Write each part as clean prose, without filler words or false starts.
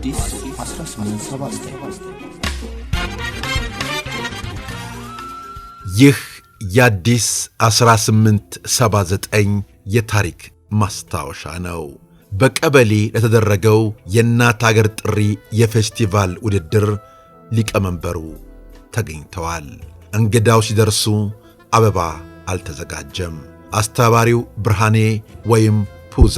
አዲስ 1879 ይህ የአዲስ 1879 የታሪክ ማስታወሻ ነው። በቀበሌ ለተደረገው የእናት አገር ጥሪ የፌስቲቫል ውድድር ሊቀመንበሩ ተገኝተዋል። እንግዳው ሲደርሱ አበባ አልተዘጋጀም። አስተባባሪው ብርሃኔ ወይም ፑዛ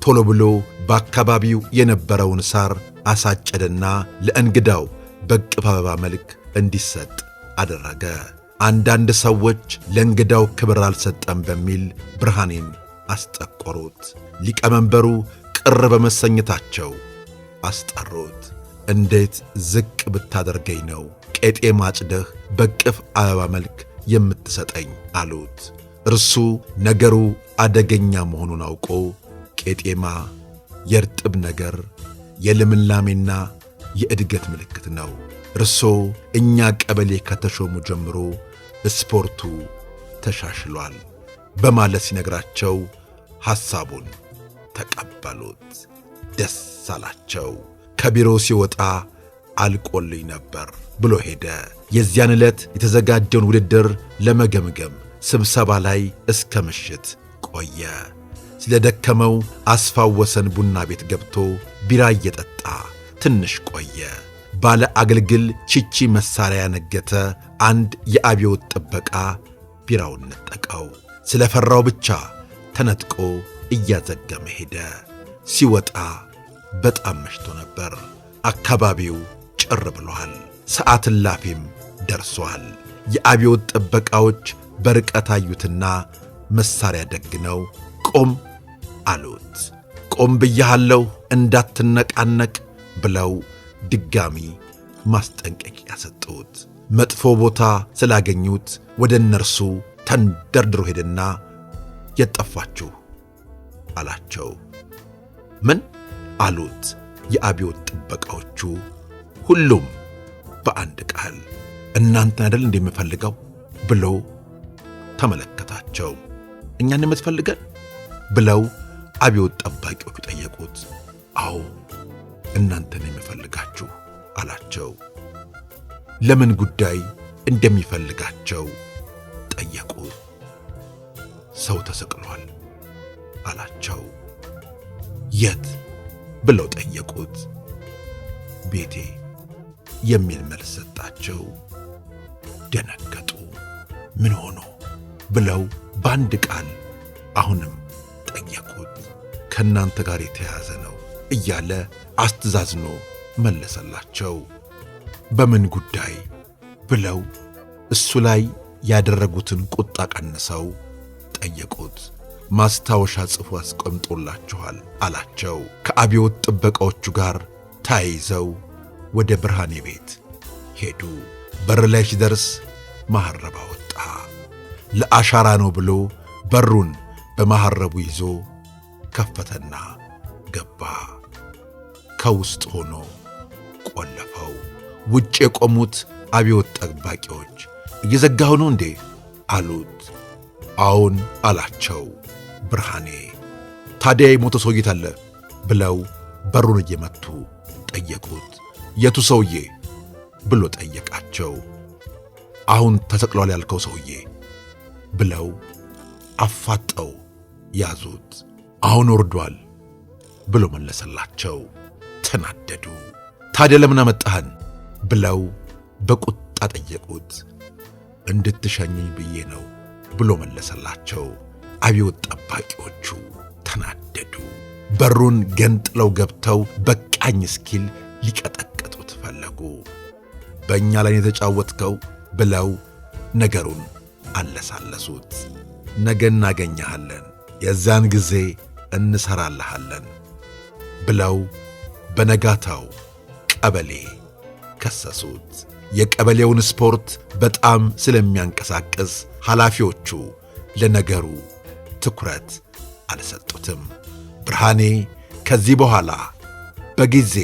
ቶሎ ብሎ በአካባቢው የነበረውን ሳር አሳጨደና ለእንግዳው በቅፍ አበባ መልክ እንዲሰጥ አደረገ። አንዳንድ ሰዎች ለእንግዳው ክብር አልሰጠም በሚል ብርሃኔን አስጠቆሩት። ሊቀመንበሩ ቅር በመሰኘታቸው አስጠሩት። እንዴት ዝቅ ብታደርገኝ ነው ቄጤማ አጭደህ በቅፍ አበባ መልክ የምትሰጠኝ አሉት። እርሱ ነገሩ አደገኛ መሆኑን አውቆ ቄጤማ የርጥብ ነገር የልምላሜና የእድገት ምልክት ነው፣ እርሶ እኛ ቀበሌ ከተሾሙ ጀምሮ ስፖርቱ ተሻሽሏል በማለት ሲነግራቸው ሐሳቡን ተቀበሉት። ደስ አላቸው። ከቢሮ ሲወጣ አልቆልኝ ነበር ብሎ ሄደ። የዚያን ዕለት የተዘጋጀውን ውድድር ለመገምገም ስብሰባ ላይ እስከ ምሽት ቆየ። ስለደከመው አስፋወሰን ቡና ቤት ገብቶ ቢራ እየጠጣ ትንሽ ቆየ። ባለ አገልግል ቺቺ መሳሪያ ያነገተ አንድ የአብዮት ጥበቃ ቢራውን ነጠቀው። ስለፈራው ብቻ ተነጥቆ እያዘገመ ሄደ። ሲወጣ በጣም መሽቶ ነበር። አካባቢው ጭር ብሏል። ሰዓት እላፊም ደርሷል። የአብዮት ጥበቃዎች በርቀት አዩትና መሳሪያ ደግነው ቆም አሉት። ቆም ብያለሁ እንዳትነቃነቅ ብለው ድጋሚ ማስጠንቀቂያ ሰጡት። መጥፎ ቦታ ስላገኙት ወደ እነርሱ ተንደርድሮ ሄደና የጠፋችሁ አላቸው። ምን አሉት የአብዮት ጥበቃዎቹ ሁሉም በአንድ ቃል። እናንተን አይደል እንደምፈልገው ብሎ ተመለከታቸው። እኛን የምትፈልገን ብለው አብዮት ጠባቂዎቹ ጠየቁት። አዎ እናንተን የምፈልጋችሁ አላቸው። ለምን ጉዳይ እንደሚፈልጋቸው ጠየቁት። ሰው ተሰቅሏል አላቸው። የት ብለው ጠየቁት። ቤቴ የሚል መልስ ሰጣቸው። ደነገጡ። ምን ሆኖ ብለው በአንድ ቃል አሁንም ጠየቁት። ከእናንተ ጋር የተያያዘ ነው እያለ አስተዛዝኖ መለሰላቸው። በምን ጉዳይ ብለው እሱ ላይ ያደረጉትን ቁጣ ቀንሰው ጠየቁት። ማስታወሻ ጽፎ አስቀምጦላችኋል አላቸው። ከአብዮት ጥበቃዎቹ ጋር ተያይዘው ወደ ብርሃኔ ቤት ሄዱ። በር ላይ ሲደርስ መሐረብ አወጣ። ለአሻራ ነው ብሎ በሩን በመሐረቡ ይዞ ከፈተና ገባ። ከውስጥ ሆኖ ቆለፈው። ውጭ የቆሙት አብዮት ጠባቂዎች እየዘጋሁ ነው እንዴ አሉት። አዎን አላቸው። ብርሃኔ ታዲያ የሞተ ሰውዬ አለ ብለው በሩን እየመቱ ጠየቁት። የቱ ሰውዬ ብሎ ጠየቃቸው። አሁን ተሰቅሏል ያልከው ሰውዬ ብለው አፋጠው ያዙት። አሁን ወርዷል ብሎ መለሰላቸው። ተናደዱ። ታዲያ ለምን አመጣህን ብለው በቁጣ ጠየቁት። እንድትሸኙኝ ብዬ ነው ብሎ መለሰላቸው። አብዮት ጠባቂዎቹ ተናደዱ። በሩን ገንጥለው ገብተው በቃኝ እስኪል ሊቀጠቅጡት ፈለጉ። በእኛ ላይ የተጫወትከው ብለው ነገሩን አለሳለሱት። ነገ እናገኘሃለን፣ የዛን ጊዜ እንሰራልሃለን ብለው በነጋታው ቀበሌ ከሰሱት። የቀበሌውን ስፖርት በጣም ስለሚያንቀሳቅስ ኃላፊዎቹ ለነገሩ ትኩረት አልሰጡትም። ብርሃኔ ከዚህ በኋላ በጊዜ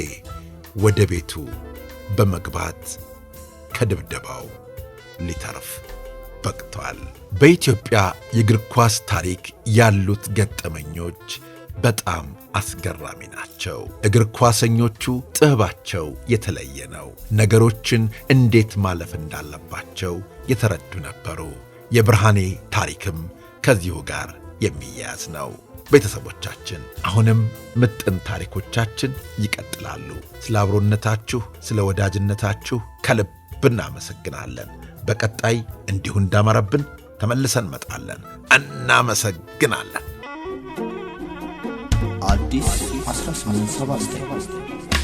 ወደ ቤቱ በመግባት ከድብደባው ሊተርፍ በቅቷል። በኢትዮጵያ የእግር ኳስ ታሪክ ያሉት ገጠመኞች በጣም አስገራሚ ናቸው። እግር ኳሰኞቹ ጥበባቸው የተለየ ነው። ነገሮችን እንዴት ማለፍ እንዳለባቸው የተረዱ ነበሩ። የብርሃኔ ታሪክም ከዚሁ ጋር የሚያያዝ ነው። ቤተሰቦቻችን አሁንም ምጥን ታሪኮቻችን ይቀጥላሉ። ስለ አብሮነታችሁ፣ ስለ ወዳጅነታችሁ ከልብ እናመሰግናለን። በቀጣይ እንዲሁ እንዳማረብን ተመልሰን መጣለን። እናመሰግናለን። አዲስ 1879